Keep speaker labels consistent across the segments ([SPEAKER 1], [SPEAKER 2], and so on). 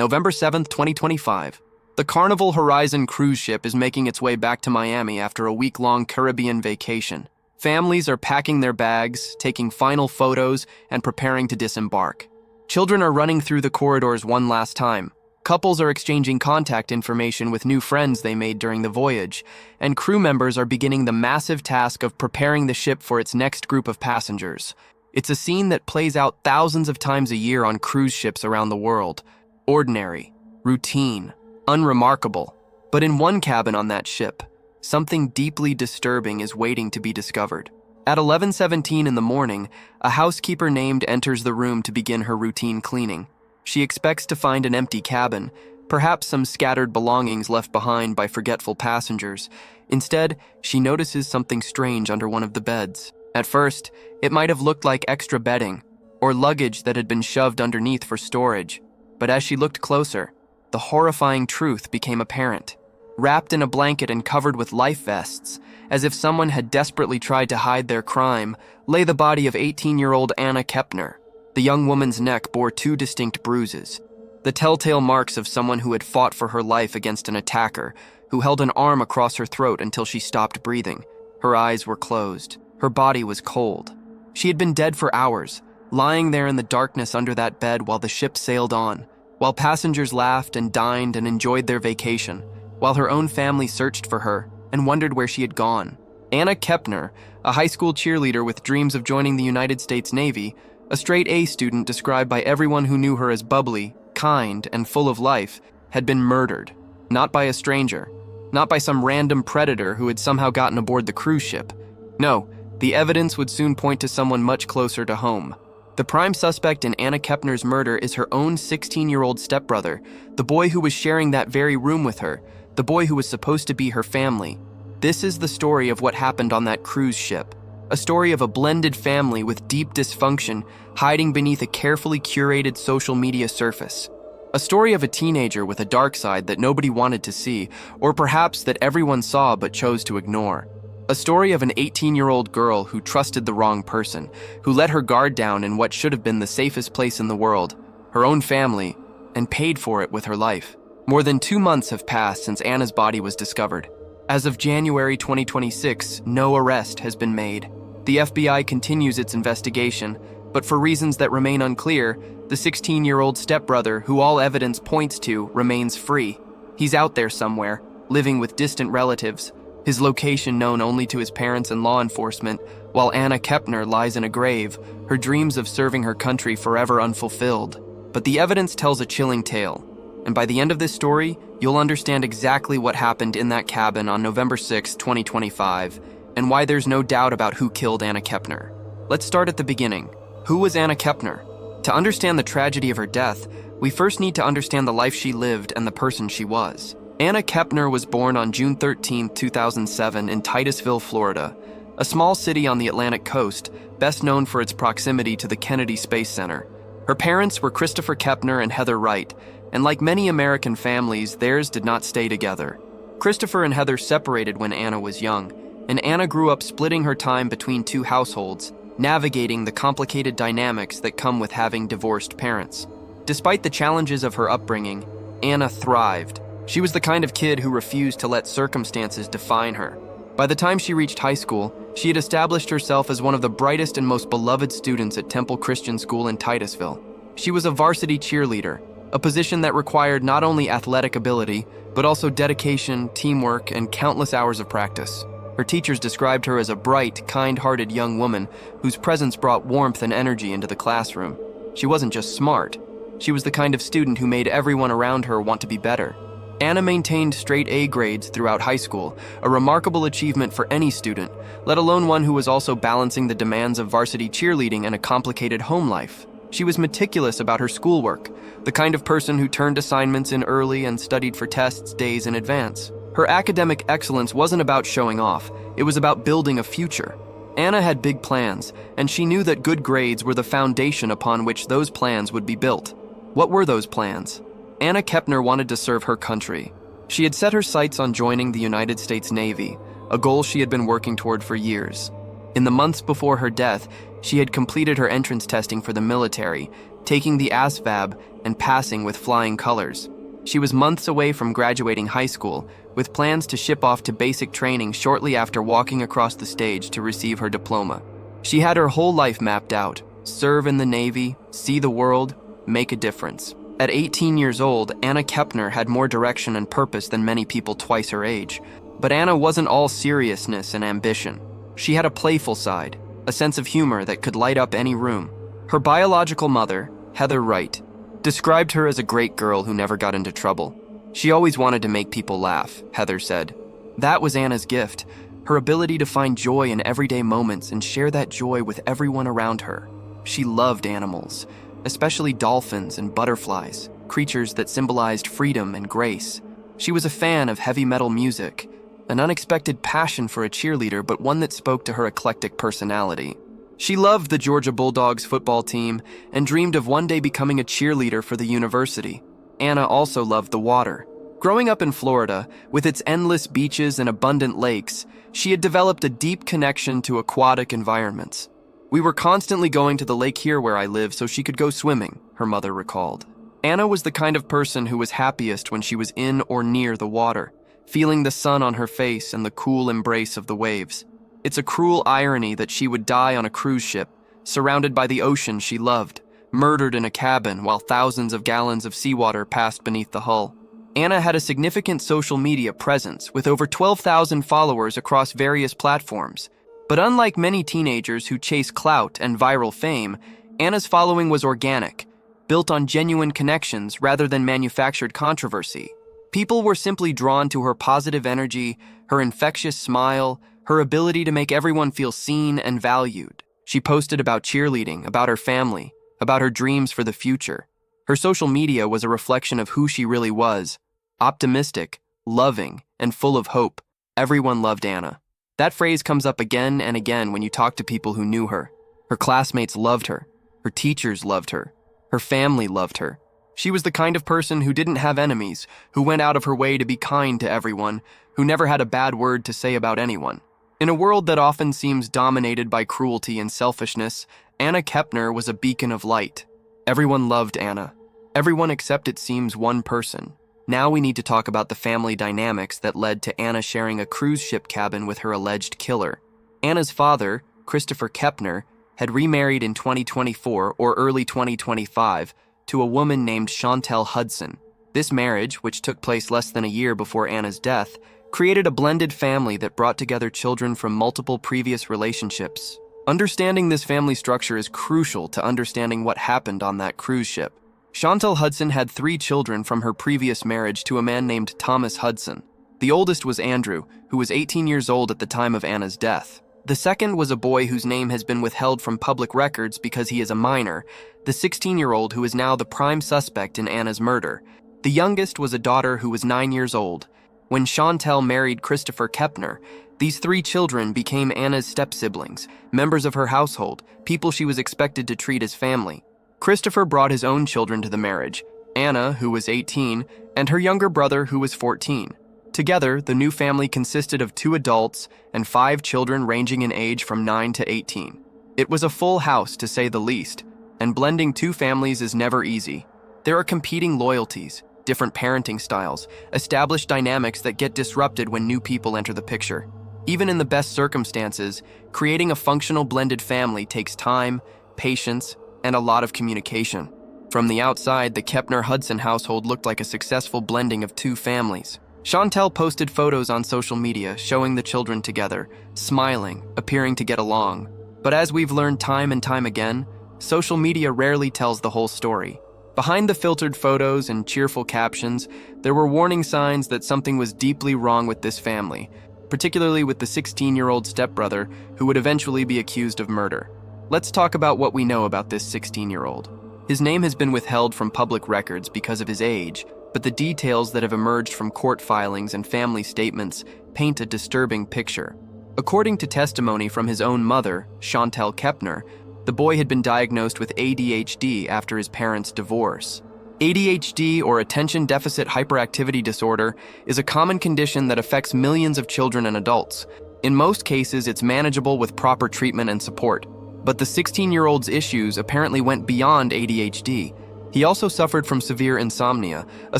[SPEAKER 1] November 7th, 2025. The Carnival Horizon cruise ship is making its way back to Miami after a week-long Caribbean vacation. Families are packing their bags, taking final photos, and preparing to disembark. Children are running through the corridors one last time. Couples are exchanging contact information with new friends they made during the voyage, and crew members are beginning the massive task of preparing the ship for its next group of passengers. It's a scene that plays out thousands of times a year on cruise ships around the world. Ordinary, routine, unremarkable. But in one cabin on that ship, something deeply disturbing is waiting to be discovered. At 11:17 in the morning, a housekeeper named enters the room to begin her routine cleaning. She expects to find an empty cabin, perhaps some scattered belongings left behind by forgetful passengers. Instead, she notices something strange under one of the beds. At first, it might have looked like extra bedding or luggage that had been shoved underneath for storage. But as she looked closer, the horrifying truth became apparent. Wrapped in a blanket and covered with life vests, as if someone had desperately tried to hide their crime, lay the body of 18-year-old Anna Kepner. The young woman's neck bore two distinct bruises, the telltale marks of someone who had fought for her life against an attacker, who held an arm across her throat until she stopped breathing. Her eyes were closed. Her body was cold. She had been dead for hours, lying there in the darkness under that bed while the ship sailed on, while passengers laughed and dined and enjoyed their vacation, while her own family searched for her and wondered where she had gone. Anna Kepner, a high school cheerleader with dreams of joining the United States Navy, a straight-A student described by everyone who knew her as bubbly, kind, and full of life, had been murdered. Not by a stranger, not by some random predator who had somehow gotten aboard the cruise ship. No, the evidence would soon point to someone much closer to home. The prime suspect in Anna Kepner's murder is her own 16-year-old stepbrother, the boy who was sharing that very room with her, the boy who was supposed to be her family. This is the story of what happened on that cruise ship. A story of a blended family with deep dysfunction hiding beneath a carefully curated social media surface. A story of a teenager with a dark side that nobody wanted to see, or perhaps that everyone saw but chose to ignore. A story of an 18-year-old girl who trusted the wrong person, who let her guard down in what should have been the safest place in the world, her own family, and paid for it with her life. More than 2 months have passed since Anna's body was discovered. As of January 2026, no arrest has been made. The FBI continues its investigation, but for reasons that remain unclear, the 16-year-old stepbrother, who all evidence points to, remains free. He's out there somewhere, living with distant relatives, his location known only to his parents and law enforcement, while Anna Kepner lies in a grave, her dreams of serving her country forever unfulfilled. But the evidence tells a chilling tale, and by the end of this story, you'll understand exactly what happened in that cabin on November 6, 2025, and why there's no doubt about who killed Anna Kepner. Let's start at the beginning. Who was Anna Kepner? To understand the tragedy of her death, we first need to understand the life she lived and the person she was. Anna Kepner was born on June 13, 2007 in Titusville, Florida, a small city on the Atlantic coast, best known for its proximity to the Kennedy Space Center. Her parents were Christopher Kepner and Heather Wright, and like many American families, theirs did not stay together. Christopher and Heather separated when Anna was young, and Anna grew up splitting her time between two households, navigating the complicated dynamics that come with having divorced parents. Despite the challenges of her upbringing, Anna thrived. She was the kind of kid who refused to let circumstances define her. By the time she reached high school, she had established herself as one of the brightest and most beloved students at Temple Christian School in Titusville. She was a varsity cheerleader, a position that required not only athletic ability, but also dedication, teamwork, and countless hours of practice. Her teachers described her as a bright, kind-hearted young woman whose presence brought warmth and energy into the classroom. She wasn't just smart. She was the kind of student who made everyone around her want to be better. Anna maintained straight A grades throughout high school, a remarkable achievement for any student, let alone one who was also balancing the demands of varsity cheerleading and a complicated home life. She was meticulous about her schoolwork, the kind of person who turned assignments in early and studied for tests days in advance. Her academic excellence wasn't about showing off, it was about building a future. Anna had big plans, and she knew that good grades were the foundation upon which those plans would be built. What were those plans? Anna Kepner wanted to serve her country. She had set her sights on joining the United States Navy, a goal she had been working toward for years. In the months before her death, she had completed her entrance testing for the military, taking the ASVAB, and passing with flying colors. She was months away from graduating high school, with plans to ship off to basic training shortly after walking across the stage to receive her diploma. She had her whole life mapped out: serve in the Navy, see the world, make a difference. At 18 years old, Anna Kepner had more direction and purpose than many people twice her age. But Anna wasn't all seriousness and ambition. She had a playful side, a sense of humor that could light up any room. Her biological mother, Heather Wright, described her as a great girl who never got into trouble. She always wanted to make people laugh, Heather said. That was Anna's gift, her ability to find joy in everyday moments and share that joy with everyone around her. She loved animals, especially dolphins and butterflies, creatures that symbolized freedom and grace. She was a fan of heavy metal music, an unexpected passion for a cheerleader, but one that spoke to her eclectic personality. She loved the Georgia Bulldogs football team and dreamed of one day becoming a cheerleader for the university. Anna also loved the water. Growing up in Florida, with its endless beaches and abundant lakes, she had developed a deep connection to aquatic environments. We were constantly going to the lake here where I live so she could go swimming, her mother recalled. Anna was the kind of person who was happiest when she was in or near the water, feeling the sun on her face and the cool embrace of the waves. It's a cruel irony that she would die on a cruise ship, surrounded by the ocean she loved, murdered in a cabin while thousands of gallons of seawater passed beneath the hull. Anna had a significant social media presence with over 12,000 followers across various platforms. But unlike many teenagers who chase clout and viral fame, Anna's following was organic, built on genuine connections rather than manufactured controversy. People were simply drawn to her positive energy, her infectious smile, her ability to make everyone feel seen and valued. She posted about cheerleading, about her family, about her dreams for the future. Her social media was a reflection of who she really was: optimistic, loving, and full of hope. Everyone loved Anna. That phrase comes up again and again when you talk to people who knew her. Her classmates loved her. Her teachers loved her. Her family loved her. She was the kind of person who didn't have enemies, who went out of her way to be kind to everyone, who never had a bad word to say about anyone. In a world that often seems dominated by cruelty and selfishness, Anna Kepner was a beacon of light. Everyone loved Anna. Everyone except, it seems, one person. Now we need to talk about the family dynamics that led to Anna sharing a cruise ship cabin with her alleged killer. Anna's father, Christopher Kepner, had remarried in 2024 or early 2025 to a woman named Chantel Hudson. This marriage, which took place less than a year before Anna's death, created a blended family that brought together children from multiple previous relationships. Understanding this family structure is crucial to understanding what happened on that cruise ship. Chantel Hudson had 3 children from her previous marriage to a man named Thomas Hudson. The oldest was Andrew, who was 18 years old at the time of Anna's death. The second was a boy whose name has been withheld from public records because he is a minor, the 16-year-old who is now the prime suspect in Anna's murder. The youngest was a daughter who was 9 years old. When Chantel married Christopher Kepner, these 3 children became Anna's step-siblings, members of her household, people she was expected to treat as family. Christopher brought his own children to the marriage: Anna, who was 18, and her younger brother, who was 14. Together, the new family consisted of 2 adults and 5 children ranging in age from 9 to 18. It was a full house, to say the least, and blending 2 families is never easy. There are competing loyalties, different parenting styles, established dynamics that get disrupted when new people enter the picture. Even in the best circumstances, creating a functional blended family takes time, patience, and a lot of communication. From the outside, the Kepner-Hudson household looked like a successful blending of 2 families. Chantel posted photos on social media showing the children together, smiling, appearing to get along. But as we've learned time and time again, social media rarely tells the whole story. Behind the filtered photos and cheerful captions, there were warning signs that something was deeply wrong with this family, particularly with the 16-year-old stepbrother who would eventually be accused of murder. Let's talk about what we know about this 16-year-old. His name has been withheld from public records because of his age, but the details that have emerged from court filings and family statements paint a disturbing picture. According to testimony from his own mother, Chantel Kepner, the boy had been diagnosed with ADHD after his parents' divorce. ADHD, or attention deficit hyperactivity disorder, is a common condition that affects millions of children and adults. In most cases, it's manageable with proper treatment and support. But the 16-year-old's issues apparently went beyond ADHD. He also suffered from severe insomnia, a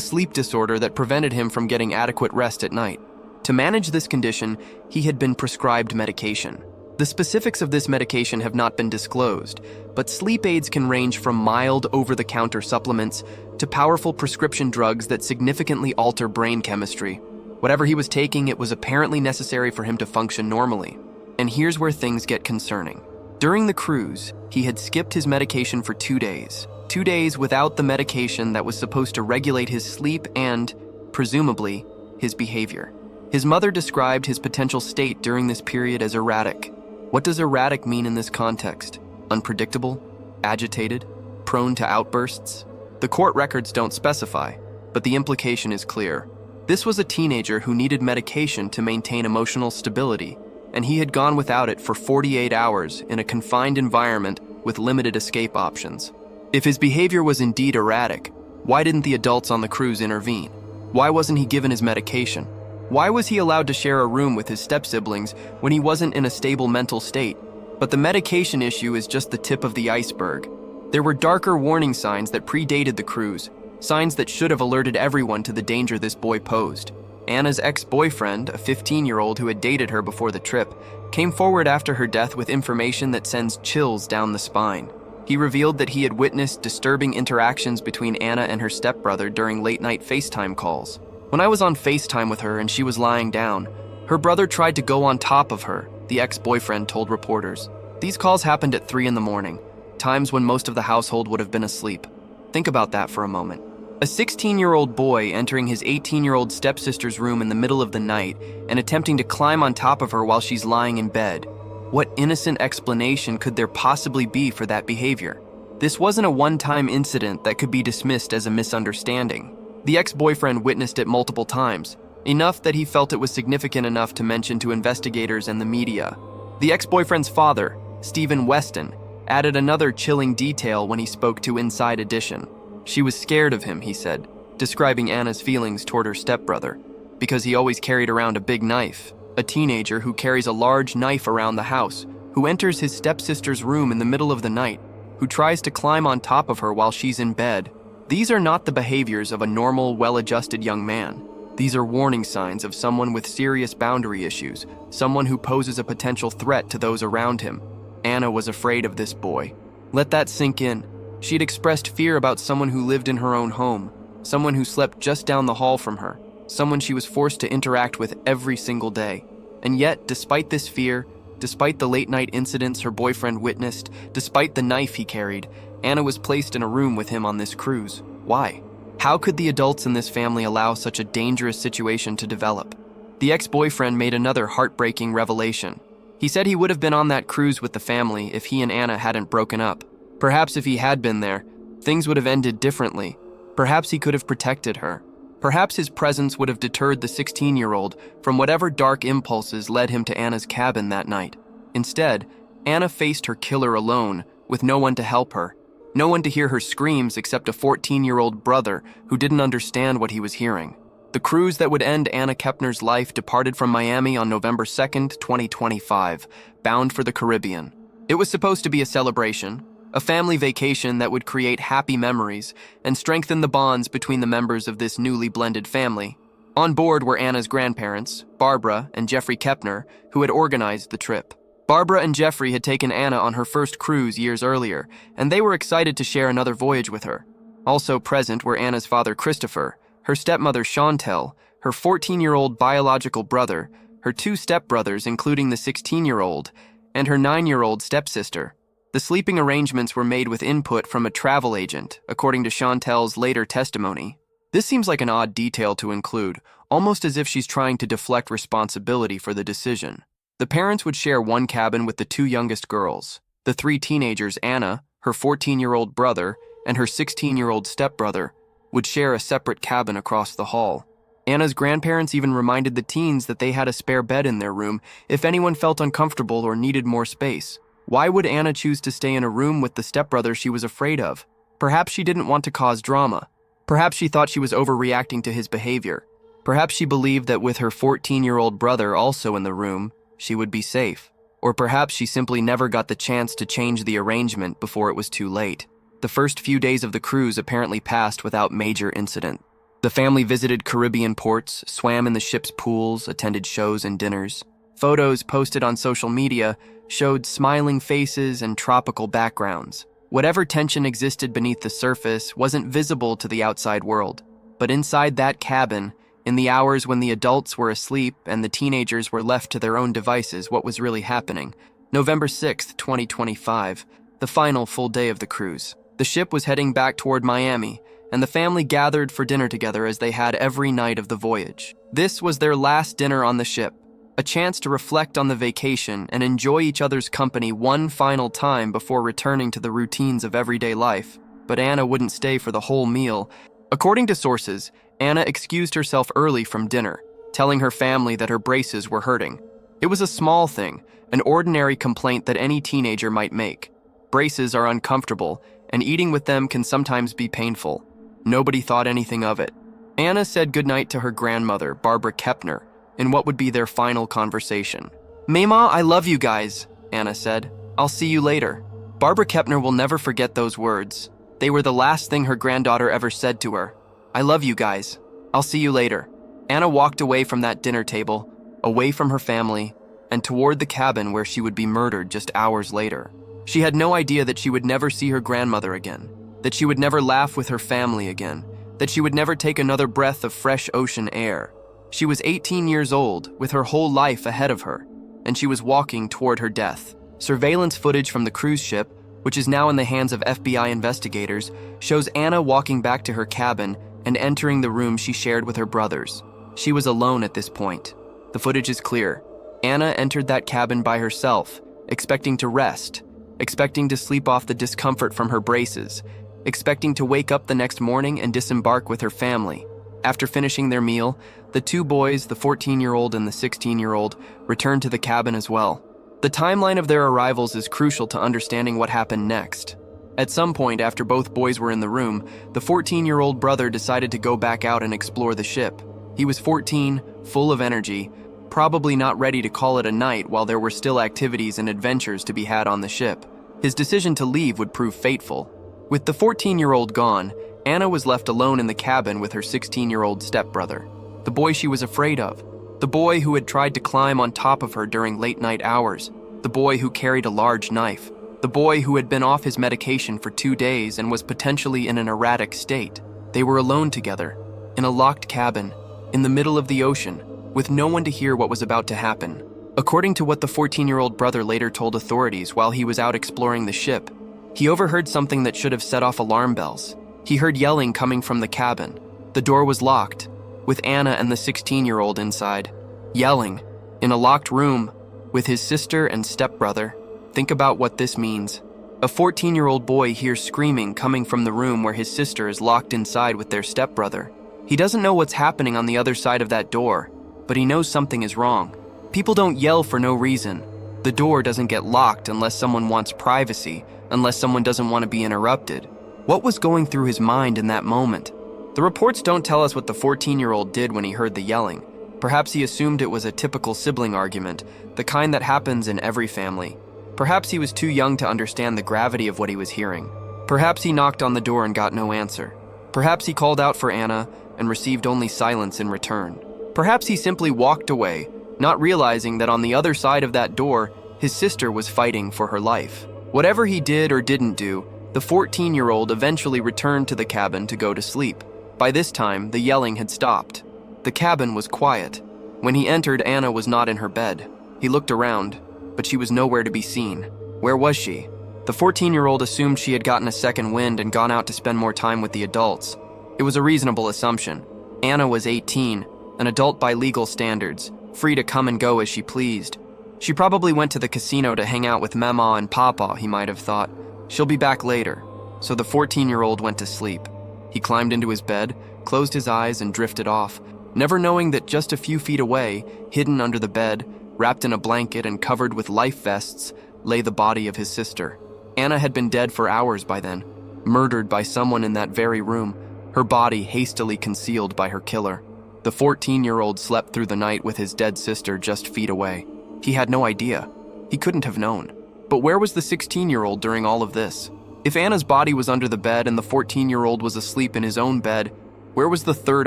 [SPEAKER 1] sleep disorder that prevented him from getting adequate rest at night. To manage this condition, he had been prescribed medication. The specifics of this medication have not been disclosed, but sleep aids can range from mild over-the-counter supplements to powerful prescription drugs that significantly alter brain chemistry. Whatever he was taking, it was apparently necessary for him to function normally. And here's where things get concerning. During the cruise, he had skipped his medication for 2 days. 2 days without the medication that was supposed to regulate his sleep and, presumably, his behavior. His mother described his potential state during this period as erratic. What does erratic mean in this context? Unpredictable? Agitated? Prone to outbursts? The court records don't specify, but the implication is clear. This was a teenager who needed medication to maintain emotional stability, and he had gone without it for 48 hours in a confined environment with limited escape options. If his behavior was indeed erratic, why didn't the adults on the cruise intervene? Why wasn't he given his medication? Why was he allowed to share a room with his step-siblings when he wasn't in a stable mental state? But the medication issue is just the tip of the iceberg. There were darker warning signs that predated the cruise, signs that should have alerted everyone to the danger this boy posed. Anna's ex-boyfriend, a 15-year-old who had dated her before the trip, came forward after her death with information that sends chills down the spine. He revealed that he had witnessed disturbing interactions between Anna and her stepbrother during late-night FaceTime calls. When I was on FaceTime with her and she was lying down, her brother tried to go on top of her, the ex-boyfriend told reporters. These calls happened at 3 a.m, times when most of the household would have been asleep. Think about that for a moment. A 16-year-old boy entering his 18-year-old stepsister's room in the middle of the night and attempting to climb on top of her while she's lying in bed. What innocent explanation could there possibly be for that behavior? This wasn't a one-time incident that could be dismissed as a misunderstanding. The ex-boyfriend witnessed it multiple times, enough that he felt it was significant enough to mention to investigators and the media. The ex-boyfriend's father, Stephen Weston, added another chilling detail when he spoke to Inside Edition. She was scared of him, he said, describing Anna's feelings toward her stepbrother, because he always carried around a big knife. A teenager who carries a large knife around the house, who enters his stepsister's room in the middle of the night, who tries to climb on top of her while she's in bed. These are not the behaviors of a normal, well-adjusted young man. These are warning signs of someone with serious boundary issues, someone who poses a potential threat to those around him. Anna was afraid of this boy. Let that sink in. She'd expressed fear about someone who lived in her own home, someone who slept just down the hall from her, someone she was forced to interact with every single day. And yet, despite this fear, despite the late-night incidents her boyfriend witnessed, despite the knife he carried, Anna was placed in a room with him on this cruise. Why? How could the adults in this family allow such a dangerous situation to develop? The ex-boyfriend made another heartbreaking revelation. He said he would have been on that cruise with the family if he and Anna hadn't broken up. Perhaps if he had been there, things would have ended differently. Perhaps he could have protected her. Perhaps his presence would have deterred the 16-year-old from whatever dark impulses led him to Anna's cabin that night. Instead, Anna faced her killer alone, with no one to help her. No one to hear her screams except a 14-year-old brother who didn't understand what he was hearing. The cruise that would end Anna Kepner's life departed from Miami on November 2nd, 2025, bound for the Caribbean. It was supposed to be a celebration, a family vacation that would create happy memories and strengthen the bonds between the members of this newly blended family. On board were Anna's grandparents, Barbara and Jeffrey Kepner, who had organized the trip. Barbara and Jeffrey had taken Anna on her first cruise years earlier, and they were excited to share another voyage with her. Also present were Anna's father, Christopher, her stepmother, Chantel, her 14-year-old biological brother, her 2 stepbrothers, including the 16-year-old, and her 9-year-old stepsister. The sleeping arrangements were made with input from a travel agent, according to Chantel's later testimony. This seems like an odd detail to include, almost as if she's trying to deflect responsibility for the decision. The parents would share one cabin with the 2 youngest girls. The 3 teenagers, Anna, her 14-year-old brother, and her 16-year-old stepbrother, would share a separate cabin across the hall. Anna's grandparents even reminded the teens that they had a spare bed in their room if anyone felt uncomfortable or needed more space. Why would Anna choose to stay in a room with the stepbrother she was afraid of? Perhaps she didn't want to cause drama. Perhaps she thought she was overreacting to his behavior. Perhaps she believed that with her 14-year-old brother also in the room, she would be safe. Or perhaps she simply never got the chance to change the arrangement before it was too late. The first few days of the cruise apparently passed without major incident. The family visited Caribbean ports, swam in the ship's pools, attended shows and dinners. Photos posted on social media showed smiling faces and tropical backgrounds. Whatever tension existed beneath the surface wasn't visible to the outside world. But inside that cabin, in the hours when the adults were asleep and the teenagers were left to their own devices, what was really happening? November 6th, 2025, the final full day of the cruise. The ship was heading back toward Miami, and the family gathered for dinner together as they had every night of the voyage. This was their last dinner on the ship, a chance to reflect on the vacation and enjoy each other's company one final time before returning to the routines of everyday life. But Anna wouldn't stay for the whole meal. According to sources, Anna excused herself early from dinner, telling her family that her braces were hurting. It was a small thing, an ordinary complaint that any teenager might make. Braces are uncomfortable, and eating with them can sometimes be painful. Nobody thought anything of it. Anna said goodnight to her grandmother, Barbara Kepner, in what would be their final conversation. "Mama, I love you guys," Anna said. "I'll see you later." Barbara Kepner will never forget those words. They were the last thing her granddaughter ever said to her. "I love you guys. I'll see you later." Anna walked away from that dinner table, away from her family, and toward the cabin where she would be murdered just hours later. She had no idea that she would never see her grandmother again, that she would never laugh with her family again, that she would never take another breath of fresh ocean air. She was 18 years old, with her whole life ahead of her, and she was walking toward her death. Surveillance footage from the cruise ship, which is now in the hands of FBI investigators, shows Anna walking back to her cabin and entering the room she shared with her brothers. She was alone at this point. The footage is clear. Anna entered that cabin by herself, expecting to rest, expecting to sleep off the discomfort from her braces, expecting to wake up the next morning and disembark with her family. After finishing their meal, the two boys, the 14-year-old and the 16-year-old, returned to the cabin as well. The timeline of their arrivals is crucial to understanding what happened next. At some point after both boys were in the room, the 14-year-old brother decided to go back out and explore the ship. He was 14, full of energy, probably not ready to call it a night while there were still activities and adventures to be had on the ship. His decision to leave would prove fateful. With the 14-year-old gone, Anna was left alone in the cabin with her 16-year-old stepbrother, the boy she was afraid of, the boy who had tried to climb on top of her during late-night hours, the boy who carried a large knife, the boy who had been off his medication for 2 days and was potentially in an erratic state. They were alone together, in a locked cabin, in the middle of the ocean, with no one to hear what was about to happen. According to what the 14-year-old brother later told authorities while he was out exploring the ship, he overheard something that should have set off alarm bells. He heard yelling coming from the cabin. The door was locked, with Anna and the 16-year-old inside, yelling, in a locked room, with his sister and stepbrother. Think about what this means. A 14-year-old boy hears screaming coming from the room where his sister is locked inside with their stepbrother. He doesn't know what's happening on the other side of that door, but he knows something is wrong. People don't yell for no reason. The door doesn't get locked unless someone wants privacy, unless someone doesn't want to be interrupted. What was going through his mind in that moment? The reports don't tell us what the 14-year-old did when he heard the yelling. Perhaps he assumed it was a typical sibling argument, the kind that happens in every family. Perhaps he was too young to understand the gravity of what he was hearing. Perhaps he knocked on the door and got no answer. Perhaps he called out for Anna and received only silence in return. Perhaps he simply walked away, not realizing that on the other side of that door, his sister was fighting for her life. Whatever he did or didn't do, the 14-year-old eventually returned to the cabin to go to sleep. By this time, the yelling had stopped. The cabin was quiet. When he entered, Anna was not in her bed. He looked around, but she was nowhere to be seen. Where was she? The 14-year-old assumed she had gotten a second wind and gone out to spend more time with the adults. It was a reasonable assumption. Anna was 18, an adult by legal standards, free to come and go as she pleased. She probably went to the casino to hang out with Mama and Papa, he might have thought. She'll be back later. So the 14-year-old went to sleep. He climbed into his bed, closed his eyes, and drifted off, never knowing that just a few feet away, hidden under the bed, wrapped in a blanket and covered with life vests, lay the body of his sister. Anna had been dead for hours by then, murdered by someone in that very room, her body hastily concealed by her killer. The 14-year-old slept through the night with his dead sister just feet away. He had no idea. He couldn't have known. But where was the 16-year-old during all of this? If Anna's body was under the bed and the 14-year-old was asleep in his own bed, where was the third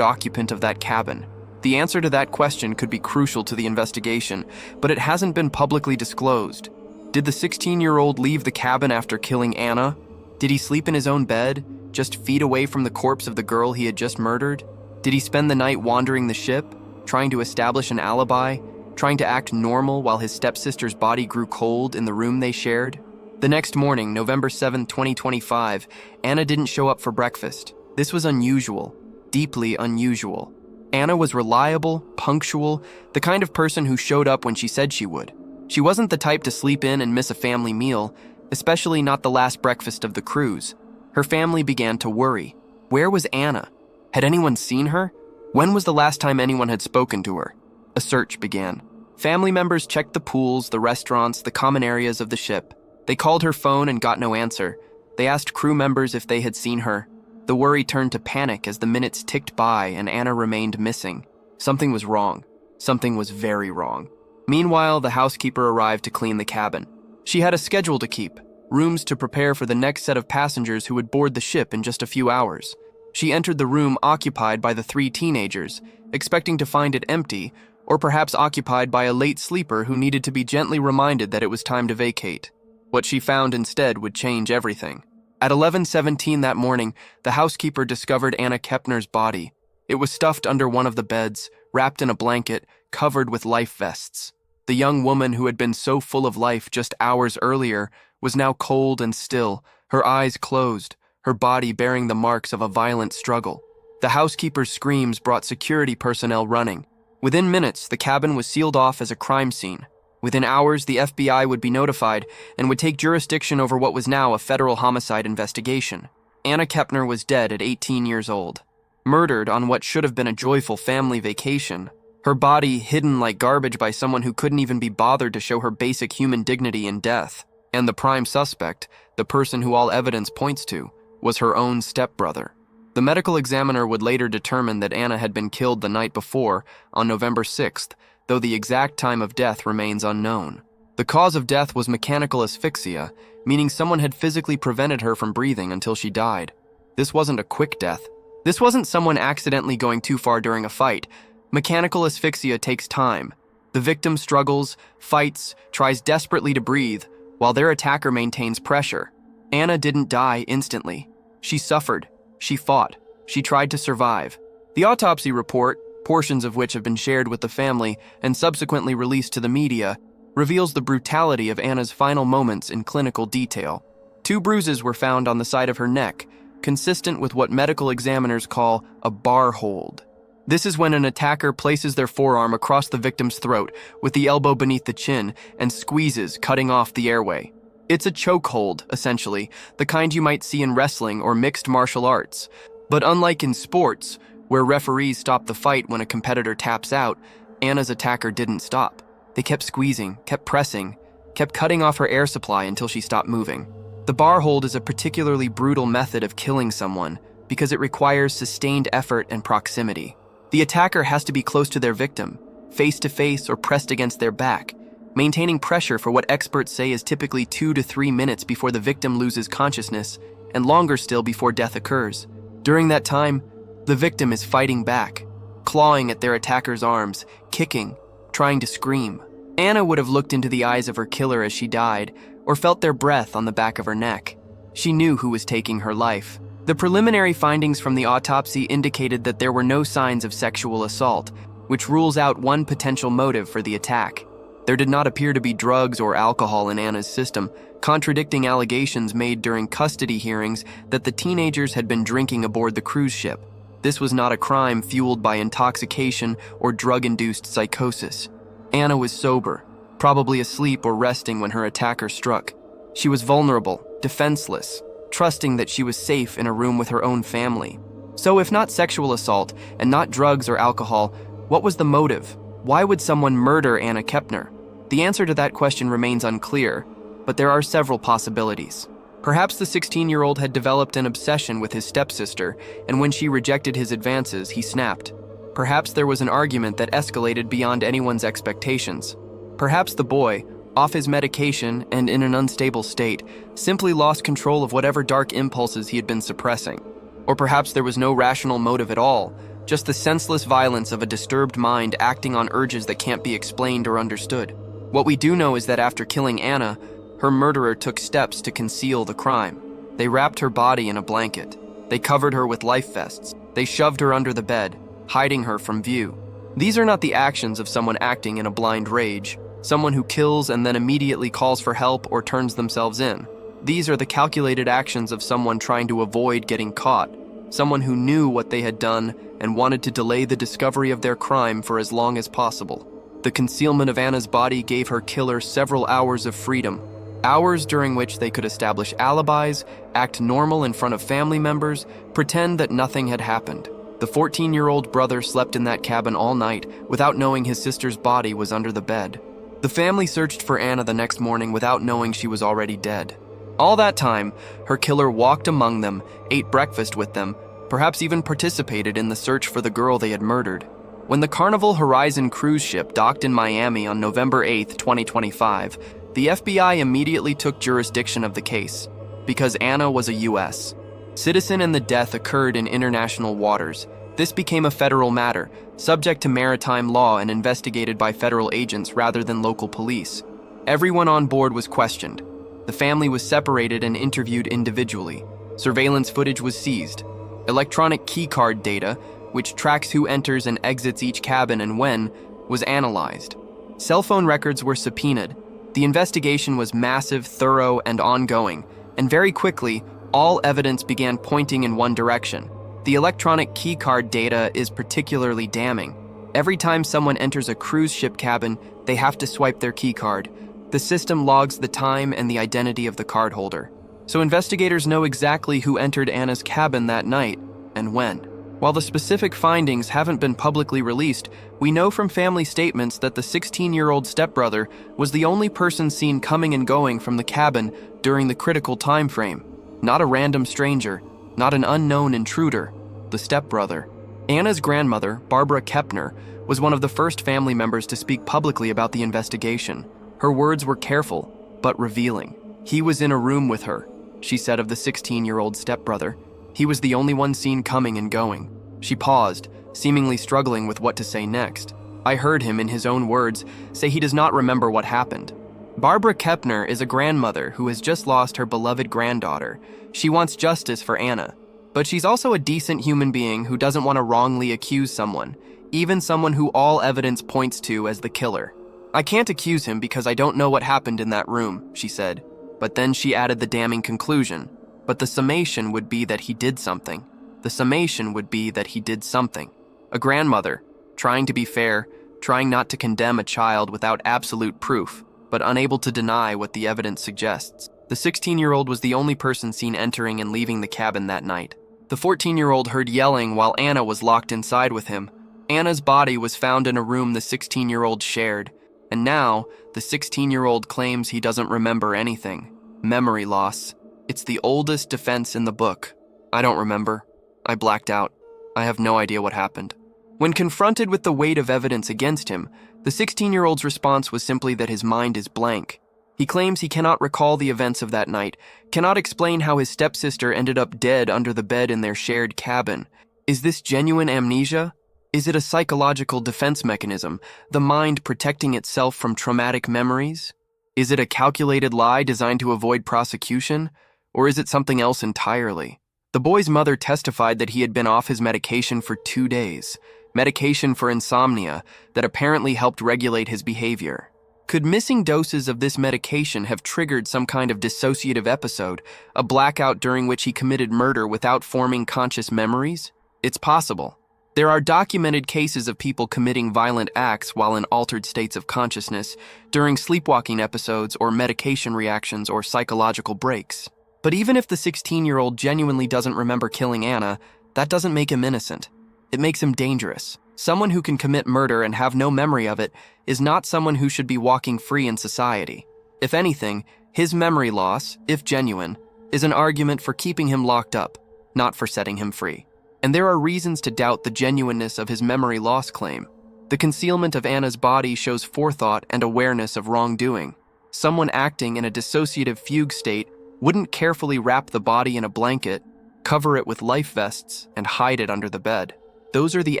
[SPEAKER 1] occupant of that cabin? The answer to that question could be crucial to the investigation, but it hasn't been publicly disclosed. Did the 16-year-old leave the cabin after killing Anna? Did he sleep in his own bed, just feet away from the corpse of the girl he had just murdered? Did he spend the night wandering the ship, trying to establish an alibi, trying to act normal while his stepsister's body grew cold in the room they shared? The next morning, November 7, 2025, Anna didn't show up for breakfast. This was unusual, deeply unusual. Anna was reliable, punctual, the kind of person who showed up when she said she would. She wasn't the type to sleep in and miss a family meal, especially not the last breakfast of the cruise. Her family began to worry. Where was Anna? Had anyone seen her? When was the last time anyone had spoken to her? A search began. Family members checked the pools, the restaurants, the common areas of the ship. They called her phone and got no answer. They asked crew members if they had seen her. The worry turned to panic as the minutes ticked by and Anna remained missing. Something was wrong. Something was very wrong. Meanwhile, the housekeeper arrived to clean the cabin. She had a schedule to keep, rooms to prepare for the next set of passengers who would board the ship in just a few hours. She entered the room occupied by the 3 teenagers, expecting to find it empty, or perhaps occupied by a late sleeper who needed to be gently reminded that it was time to vacate. What she found instead would change everything. At 11:17 that morning, the housekeeper discovered Anna Kepner's body. It was stuffed under one of the beds, wrapped in a blanket, covered with life vests. The young woman who had been so full of life just hours earlier was now cold and still, her eyes closed, her body bearing the marks of a violent struggle. The housekeeper's screams brought security personnel running. Within minutes, the cabin was sealed off as a crime scene. Within hours, the FBI would be notified and would take jurisdiction over what was now a federal homicide investigation. Anna Kepner was dead at 18 years old, murdered on what should have been a joyful family vacation. Her body hidden like garbage by someone who couldn't even be bothered to show her basic human dignity in death. And the prime suspect, the person who all evidence points to, was her own stepbrother. The medical examiner would later determine that Anna had been killed the night before, on November 6th, though the exact time of death remains unknown. The cause of death was mechanical asphyxia, meaning someone had physically prevented her from breathing until she died. This wasn't a quick death. This wasn't someone accidentally going too far during a fight. Mechanical asphyxia takes time. The victim struggles, fights, tries desperately to breathe, while their attacker maintains pressure. Anna didn't die instantly. She suffered. She fought. She tried to survive. The autopsy report, portions of which have been shared with the family and subsequently released to the media, reveals the brutality of Anna's final moments in clinical detail. 2 bruises were found on the side of her neck, consistent with what medical examiners call a bar hold. This is when an attacker places their forearm across the victim's throat with the elbow beneath the chin and squeezes, cutting off the airway. It's a chokehold, essentially, the kind you might see in wrestling or mixed martial arts. But unlike in sports, where referees stop the fight when a competitor taps out, Anna's attacker didn't stop. They kept squeezing, kept pressing, kept cutting off her air supply until she stopped moving. The bar hold is a particularly brutal method of killing someone because it requires sustained effort and proximity. The attacker has to be close to their victim, face to face or pressed against their back, maintaining pressure for what experts say is typically 2 to 3 minutes before the victim loses consciousness and longer still before death occurs. During that time, the victim is fighting back, clawing at their attacker's arms, kicking, trying to scream. Anna would have looked into the eyes of her killer as she died, or felt their breath on the back of her neck. She knew who was taking her life. The preliminary findings from the autopsy indicated that there were no signs of sexual assault, which rules out one potential motive for the attack. There did not appear to be drugs or alcohol in Anna's system, contradicting allegations made during custody hearings that the teenagers had been drinking aboard the cruise ship. This was not a crime fueled by intoxication or drug-induced psychosis. Anna was sober, probably asleep or resting when her attacker struck. She was vulnerable, defenseless, trusting that she was safe in a room with her own family. So if not sexual assault and not drugs or alcohol, what was the motive? Why would someone murder Anna Kepner? The answer to that question remains unclear, but there are several possibilities. Perhaps the 16-year-old had developed an obsession with his stepsister, and when she rejected his advances, he snapped. Perhaps there was an argument that escalated beyond anyone's expectations. Perhaps the boy, off his medication and in an unstable state, simply lost control of whatever dark impulses he had been suppressing. Or perhaps there was no rational motive at all, just the senseless violence of a disturbed mind acting on urges that can't be explained or understood. What we do know is that after killing Anna, her murderer took steps to conceal the crime. They wrapped her body in a blanket. They covered her with life vests. They shoved her under the bed, hiding her from view. These are not the actions of someone acting in a blind rage, someone who kills and then immediately calls for help or turns themselves in. These are the calculated actions of someone trying to avoid getting caught, someone who knew what they had done and wanted to delay the discovery of their crime for as long as possible. The concealment of Anna's body gave her killer several hours of freedom, hours during which they could establish alibis, act normal in front of family members, pretend that nothing had happened. The 14-year-old brother slept in that cabin all night without knowing his sister's body was under the bed. The family searched for Anna the next morning without knowing she was already dead. All that time, her killer walked among them, ate breakfast with them, perhaps even participated in the search for the girl they had murdered. When the Carnival Horizon cruise ship docked in Miami on November 8, 2025, the FBI immediately took jurisdiction of the case, because Anna was a U.S. citizen and the death occurred in international waters. This became a federal matter, subject to maritime law and investigated by federal agents rather than local police. Everyone on board was questioned. The family was separated and interviewed individually. Surveillance footage was seized. Electronic keycard data, which tracks who enters and exits each cabin and when, was analyzed. Cell phone records were subpoenaed. The investigation was massive, thorough, and ongoing, and very quickly, all evidence began pointing in one direction. The electronic keycard data is particularly damning. Every time someone enters a cruise ship cabin, they have to swipe their keycard. The system logs the time and the identity of the cardholder. So investigators know exactly who entered Anna's cabin that night and when. While the specific findings haven't been publicly released, we know from family statements that the 16-year-old stepbrother was the only person seen coming and going from the cabin during the critical time frame. Not a random stranger, not an unknown intruder, the stepbrother. Anna's grandmother, Barbara Kepner, was one of the first family members to speak publicly about the investigation. Her words were careful, but revealing. He was in a room with her, she said of the 16-year-old stepbrother. He was the only one seen coming and going. She paused, seemingly struggling with what to say next. I heard him, in his own words, say he does not remember what happened. Barbara Kepner is a grandmother who has just lost her beloved granddaughter. She wants justice for Anna. But she's also a decent human being who doesn't want to wrongly accuse someone, even someone who all evidence points to as the killer. I can't accuse him because I don't know what happened in that room, she said. But then she added the damning conclusion. But the summation would be that he did something. The summation would be that he did something. A grandmother, trying to be fair, trying not to condemn a child without absolute proof, but unable to deny what the evidence suggests. The 16-year-old was the only person seen entering and leaving the cabin that night. The 14-year-old heard yelling while Anna was locked inside with him. Anna's body was found in a room the 16-year-old shared, and now the 16-year-old claims he doesn't remember anything. Memory loss. It's the oldest defense in the book. I don't remember. I blacked out. I have no idea what happened. When confronted with the weight of evidence against him, the 16-year-old's response was simply that his mind is blank. He claims he cannot recall the events of that night, cannot explain how his stepsister ended up dead under the bed in their shared cabin. Is this genuine amnesia? Is it a psychological defense mechanism, the mind protecting itself from traumatic memories? Is it a calculated lie designed to avoid prosecution? Or is it something else entirely? The boy's mother testified that he had been off his medication for 2 days, medication for insomnia that apparently helped regulate his behavior. Could missing doses of this medication have triggered some kind of dissociative episode, a blackout during which he committed murder without forming conscious memories? It's possible. There are documented cases of people committing violent acts while in altered states of consciousness, during sleepwalking episodes or medication reactions or psychological breaks. But even if the 16-year-old genuinely doesn't remember killing Anna, that doesn't make him innocent. It makes him dangerous. Someone who can commit murder and have no memory of it is not someone who should be walking free in society. If anything, his memory loss, if genuine, is an argument for keeping him locked up, not for setting him free. And there are reasons to doubt the genuineness of his memory loss claim. The concealment of Anna's body shows forethought and awareness of wrongdoing. Someone acting in a dissociative fugue state wouldn't carefully wrap the body in a blanket, cover it with life vests, and hide it under the bed. Those are the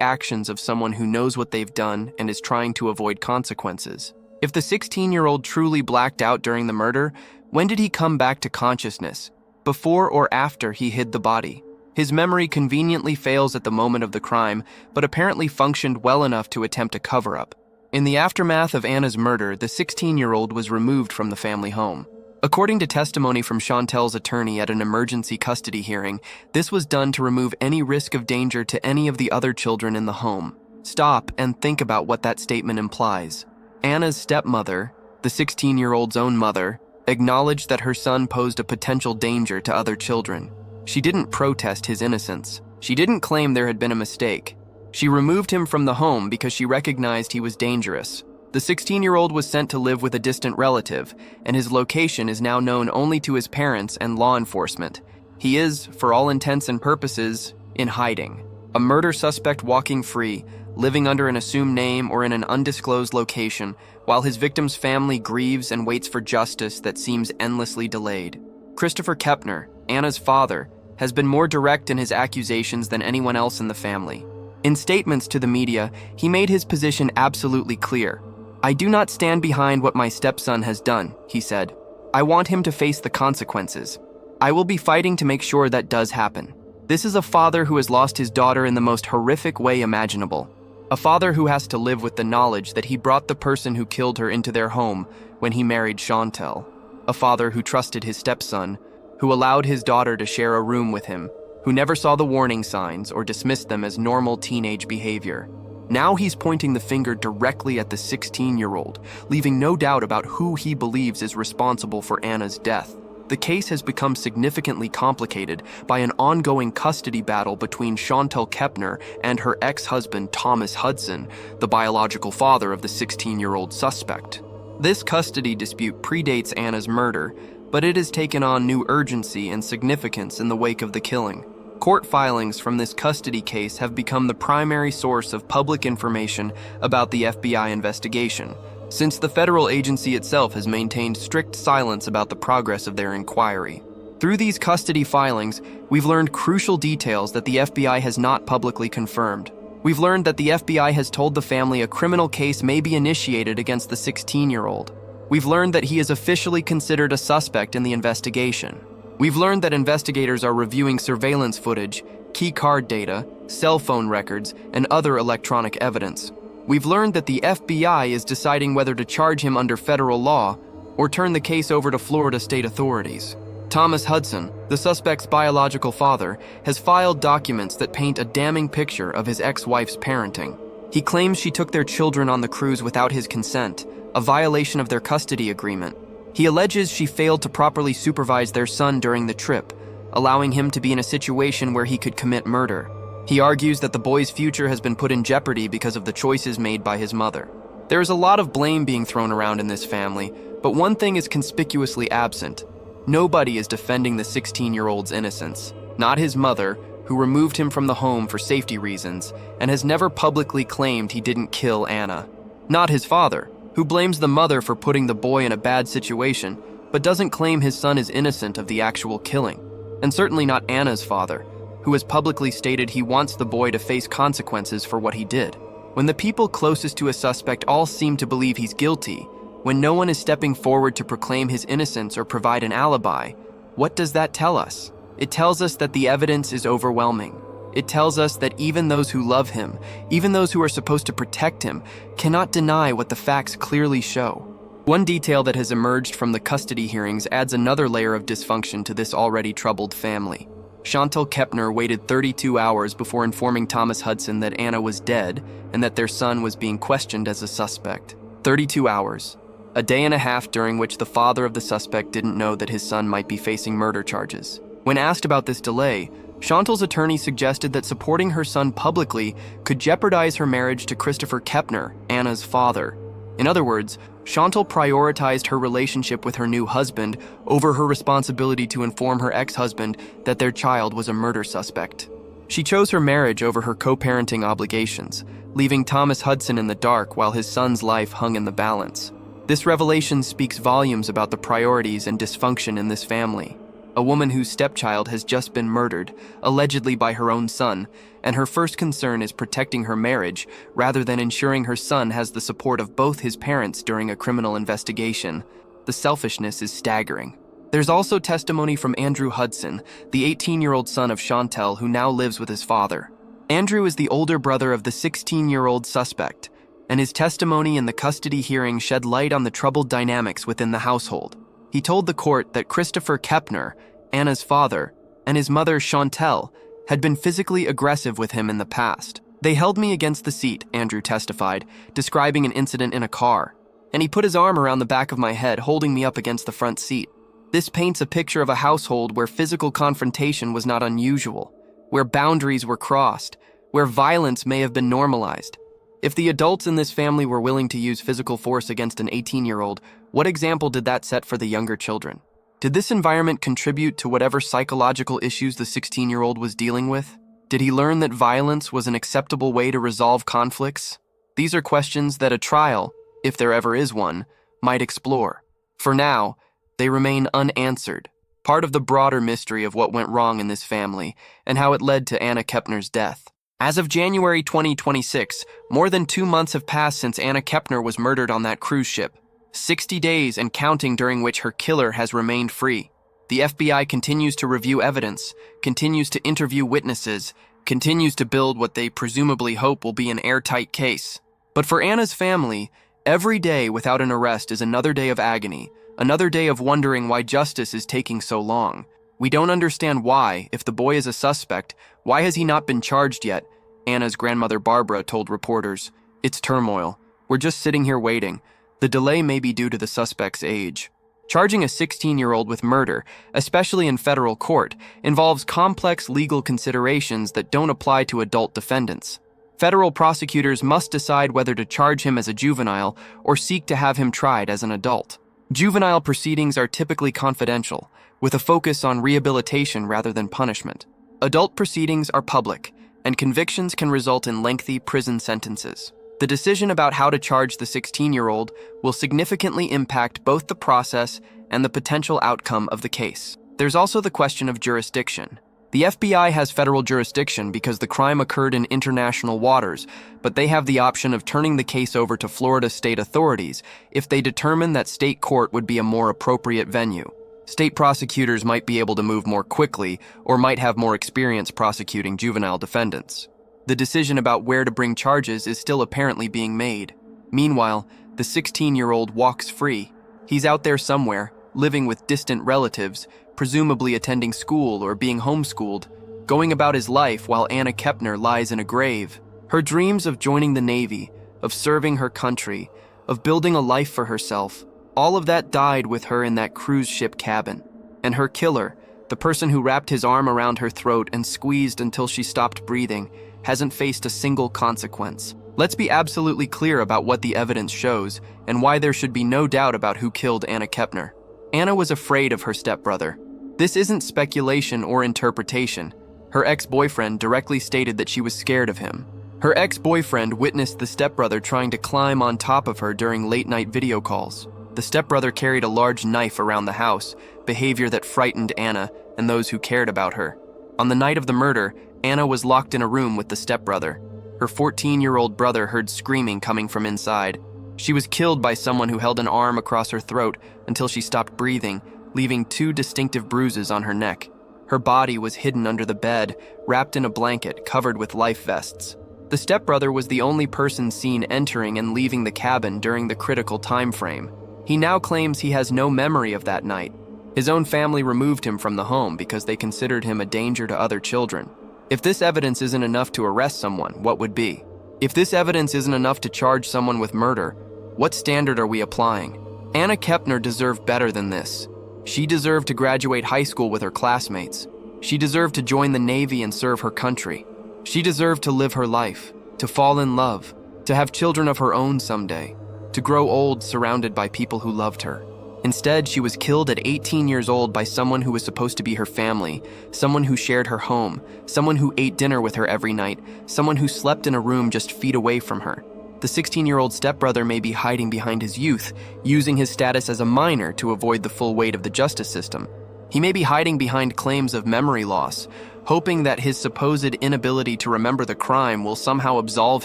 [SPEAKER 1] actions of someone who knows what they've done and is trying to avoid consequences. If the 16-year-old truly blacked out during the murder, when did he come back to consciousness? Before or after he hid the body? His memory conveniently fails at the moment of the crime, but apparently functioned well enough to attempt a cover-up. In the aftermath of Anna's murder, the 16-year-old was removed from the family home. According to testimony from Chantel's attorney at an emergency custody hearing, this was done to remove any risk of danger to any of the other children in the home. Stop and think about what that statement implies. Anna's stepmother, the 16-year-old's own mother, acknowledged that her son posed a potential danger to other children. She didn't protest his innocence. She didn't claim there had been a mistake. She removed him from the home because she recognized he was dangerous. The 16-year-old was sent to live with a distant relative, and his location is now known only to his parents and law enforcement. He is, for all intents and purposes, in hiding. A murder suspect walking free, living under an assumed name or in an undisclosed location, while his victim's family grieves and waits for justice that seems endlessly delayed. Christopher Kepner, Anna's father, has been more direct in his accusations than anyone else in the family. In statements to the media, he made his position absolutely clear. "I do not stand behind what my stepson has done," he said. "I want him to face the consequences. I will be fighting to make sure that does happen." This is a father who has lost his daughter in the most horrific way imaginable. A father who has to live with the knowledge that he brought the person who killed her into their home when he married Chantel. A father who trusted his stepson, who allowed his daughter to share a room with him, who never saw the warning signs or dismissed them as normal teenage behavior. Now he's pointing the finger directly at the 16-year-old, leaving no doubt about who he believes is responsible for Anna's death. The case has become significantly complicated by an ongoing custody battle between Chantel Kepner and her ex-husband Thomas Hudson, the biological father of the 16-year-old suspect. This custody dispute predates Anna's murder, but it has taken on new urgency and significance in the wake of the killing. Court filings from this custody case have become the primary source of public information about the FBI investigation, since the federal agency itself has maintained strict silence about the progress of their inquiry. Through these custody filings, we've learned crucial details that the FBI has not publicly confirmed. We've learned that the FBI has told the family a criminal case may be initiated against the 16-year-old. We've learned that he is officially considered a suspect in the investigation. We've learned that investigators are reviewing surveillance footage, key card data, cell phone records, and other electronic evidence. We've learned that the FBI is deciding whether to charge him under federal law or turn the case over to Florida state authorities. Thomas Hudson, the suspect's biological father, has filed documents that paint a damning picture of his ex-wife's parenting. He claims she took their children on the cruise without his consent, a violation of their custody agreement. He alleges she failed to properly supervise their son during the trip, allowing him to be in a situation where he could commit murder. He argues that the boy's future has been put in jeopardy because of the choices made by his mother. There is a lot of blame being thrown around in this family, but one thing is conspicuously absent. Nobody is defending the 16-year-old's innocence. Not his mother, who removed him from the home for safety reasons and has never publicly claimed he didn't kill Anna. Not his father, who blames the mother for putting the boy in a bad situation, but doesn't claim his son is innocent of the actual killing. And certainly not Anna's father, who has publicly stated he wants the boy to face consequences for what he did. When the people closest to a suspect all seem to believe he's guilty, when no one is stepping forward to proclaim his innocence or provide an alibi, what does that tell us? It tells us that the evidence is overwhelming. It tells us that even those who love him, even those who are supposed to protect him, cannot deny what the facts clearly show. One detail that has emerged from the custody hearings adds another layer of dysfunction to this already troubled family. Chantel Kepner waited 32 hours before informing Thomas Hudson that Anna was dead and that their son was being questioned as a suspect. 32 hours. A day and a half during which the father of the suspect didn't know that his son might be facing murder charges. When asked about this delay, Chantel's attorney suggested that supporting her son publicly could jeopardize her marriage to Christopher Kepner, Anna's father. In other words, Chantel prioritized her relationship with her new husband over her responsibility to inform her ex-husband that their child was a murder suspect. She chose her marriage over her co-parenting obligations, leaving Thomas Hudson in the dark while his son's life hung in the balance. This revelation speaks volumes about the priorities and dysfunction in this family. A woman whose stepchild has just been murdered, allegedly by her own son, and her first concern is protecting her marriage rather than ensuring her son has the support of both his parents during a criminal investigation. The selfishness is staggering. There's also testimony from Andrew Hudson, the 18-year-old son of Chantel who now lives with his father. Andrew is the older brother of the 16-year-old suspect, and his testimony in the custody hearing shed light on the troubled dynamics within the household. He told the court that Christopher Kepner, Anna's father, and his mother Chantel had been physically aggressive with him in the past. They held me against the seat, Andrew testified, describing an incident in a car, and he put his arm around the back of my head, holding me up against the front seat. This paints a picture of a household where physical confrontation was not unusual, where boundaries were crossed, where violence may have been normalized. If the adults in this family were willing to use physical force against an 18-year-old, what example did that set for the younger children? Did this environment contribute to whatever psychological issues the 16-year-old was dealing with? Did he learn that violence was an acceptable way to resolve conflicts? These are questions that a trial, if there ever is one, might explore. For now, they remain unanswered, part of the broader mystery of what went wrong in this family and how it led to Anna Kepner's death. As of January 2026, more than 2 months have passed since Anna Kepner was murdered on that cruise ship. 60 days and counting during which her killer has remained free. The FBI continues to review evidence, continues to interview witnesses, continues to build what they presumably hope will be an airtight case. But for Anna's family, every day without an arrest is another day of agony, another day of wondering why justice is taking so long. We don't understand why, if the boy is a suspect, why has he not been charged yet? Anna's grandmother Barbara told reporters. It's turmoil. We're just sitting here waiting. The delay may be due to the suspect's age. Charging a 16-year-old with murder, especially in federal court, involves complex legal considerations that don't apply to adult defendants. Federal prosecutors must decide whether to charge him as a juvenile or seek to have him tried as an adult. Juvenile proceedings are typically confidential, with a focus on rehabilitation rather than punishment. Adult proceedings are public, and convictions can result in lengthy prison sentences. The decision about how to charge the 16-year-old will significantly impact both the process and the potential outcome of the case. There's also the question of jurisdiction. The FBI has federal jurisdiction because the crime occurred in international waters, but they have the option of turning the case over to Florida state authorities if they determine that state court would be a more appropriate venue. State prosecutors might be able to move more quickly or might have more experience prosecuting juvenile defendants. The decision about where to bring charges is still apparently being made. Meanwhile, the 16-year-old walks free. He's out there somewhere, living with distant relatives, presumably attending school or being homeschooled, going about his life while Anna Kepner lies in a grave. Her dreams of joining the Navy, of serving her country, of building a life for herself, all of that died with her in that cruise ship cabin. And her killer, the person who wrapped his arm around her throat and squeezed until she stopped breathing, hasn't faced a single consequence. Let's be absolutely clear about what the evidence shows and why there should be no doubt about who killed Anna Kepner. Anna was afraid of her stepbrother. This isn't speculation or interpretation. Her ex-boyfriend directly stated that she was scared of him. Her ex-boyfriend witnessed the stepbrother trying to climb on top of her during late-night video calls. The stepbrother carried a large knife around the house, behavior that frightened Anna and those who cared about her. On the night of the murder, Anna was locked in a room with the stepbrother. Her 14-year-old brother heard screaming coming from inside. She was killed by someone who held an arm across her throat until she stopped breathing, leaving 2 distinctive bruises on her neck. Her body was hidden under the bed, wrapped in a blanket covered with life vests. The stepbrother was the only person seen entering and leaving the cabin during the critical time frame. He now claims he has no memory of that night. His own family removed him from the home because they considered him a danger to other children. If this evidence isn't enough to arrest someone, what would be? If this evidence isn't enough to charge someone with murder, what standard are we applying? Anna Kepner deserved better than this. She deserved to graduate high school with her classmates. She deserved to join the Navy and serve her country. She deserved to live her life, to fall in love, to have children of her own someday, to grow old surrounded by people who loved her. Instead, she was killed at 18 years old by someone who was supposed to be her family, someone who shared her home, someone who ate dinner with her every night, someone who slept in a room just feet away from her. The 16-year-old stepbrother may be hiding behind his youth, using his status as a minor to avoid the full weight of the justice system. He may be hiding behind claims of memory loss, hoping that his supposed inability to remember the crime will somehow absolve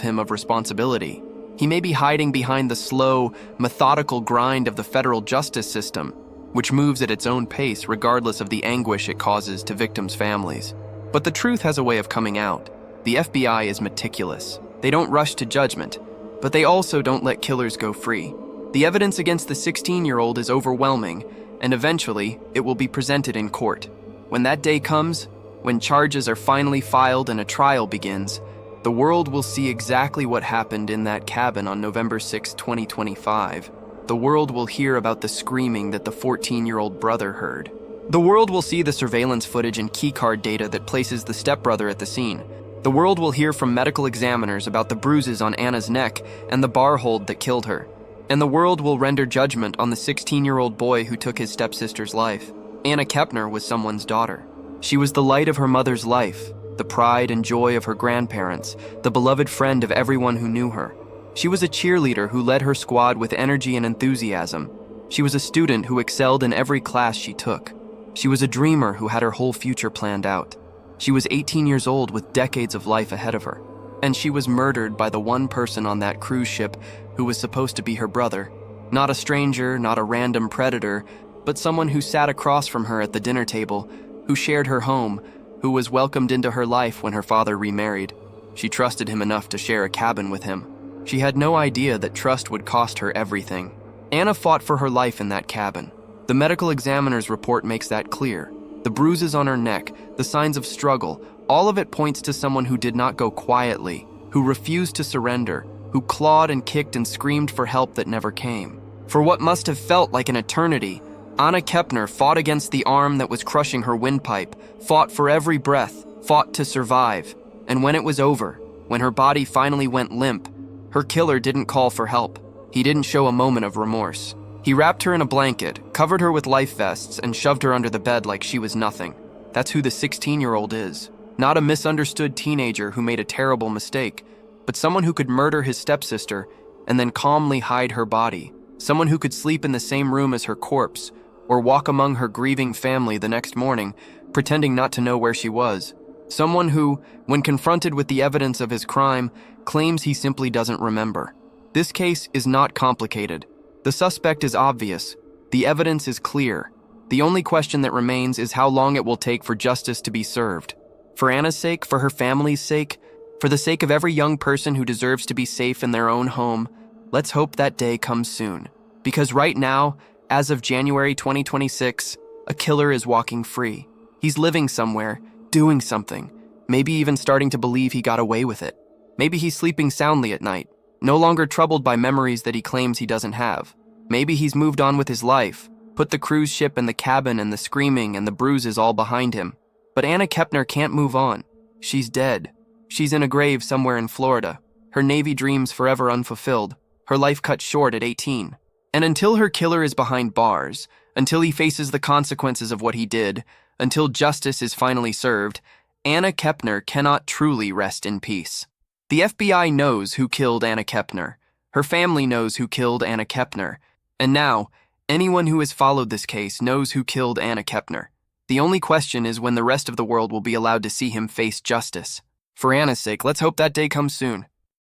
[SPEAKER 1] him of responsibility. He may be hiding behind the slow, methodical grind of the federal justice system, which moves at its own pace regardless of the anguish it causes to victims' families. But the truth has a way of coming out. The FBI is meticulous. They don't rush to judgment, but they also don't let killers go free. The evidence against the 16-year-old is overwhelming, and eventually it will be presented in court. When that day comes, when charges are finally filed and a trial begins, the world will see exactly what happened in that cabin on November 6, 2025. The world will hear about the screaming that the 14-year-old brother heard. The world will see the surveillance footage and keycard data that places the stepbrother at the scene. The world will hear from medical examiners about the bruises on Anna's neck and the bar hold that killed her. And the world will render judgment on the 16-year-old boy who took his stepsister's life. Anna Kepner was someone's daughter. She was the light of her mother's life, the pride and joy of her grandparents, the beloved friend of everyone who knew her. She was a cheerleader who led her squad with energy and enthusiasm. She was a student who excelled in every class she took. She was a dreamer who had her whole future planned out. She was 18 years old with decades of life ahead of her. And she was murdered by the one person on that cruise ship who was supposed to be her brother. Not a stranger, not a random predator, but someone who sat across from her at the dinner table, who shared her home, who was welcomed into her life when her father remarried. She trusted him enough to share a cabin with him. She had no idea that trust would cost her everything. Anna fought for her life in that cabin. The medical examiner's report makes that clear. The bruises on her neck, the signs of struggle, all of it points to someone who did not go quietly, who refused to surrender, who clawed and kicked and screamed for help that never came. For what must have felt like an eternity, Anna Kepner fought against the arm that was crushing her windpipe, fought for every breath, fought to survive. And when it was over, when her body finally went limp, her killer didn't call for help. He didn't show a moment of remorse. He wrapped her in a blanket, covered her with life vests, and shoved her under the bed like she was nothing. That's who the 16-year-old is. Not a misunderstood teenager who made a terrible mistake, but someone who could murder his stepsister and then calmly hide her body. Someone who could sleep in the same room as her corpse, or walk among her grieving family the next morning, pretending not to know where she was. Someone who, when confronted with the evidence of his crime, claims he simply doesn't remember. This case is not complicated. The suspect is obvious. The evidence is clear. The only question that remains is how long it will take for justice to be served. For Anna's sake, for her family's sake, for the sake of every young person who deserves to be safe in their own home, let's hope that day comes soon. Because right now, as of January 2026, a killer is walking free. He's living somewhere, doing something, maybe even starting to believe he got away with it. Maybe he's sleeping soundly at night, no longer troubled by memories that he claims he doesn't have. Maybe he's moved on with his life, put the cruise ship and the cabin and the screaming and the bruises all behind him. But Anna Kepner can't move on. She's dead. She's in a grave somewhere in Florida. Her Navy dreams forever unfulfilled. Her life cut short at 18. And until her killer is behind bars, until he faces the consequences of what he did, until justice is finally served, Anna Kepner cannot truly rest in peace. The FBI knows who killed Anna Kepner. Her family knows who killed Anna Kepner. And now, anyone who has followed this case knows who killed Anna Kepner. The only question is when the rest of the world will be allowed to see him face justice. For Anna's sake, let's hope that day comes soon.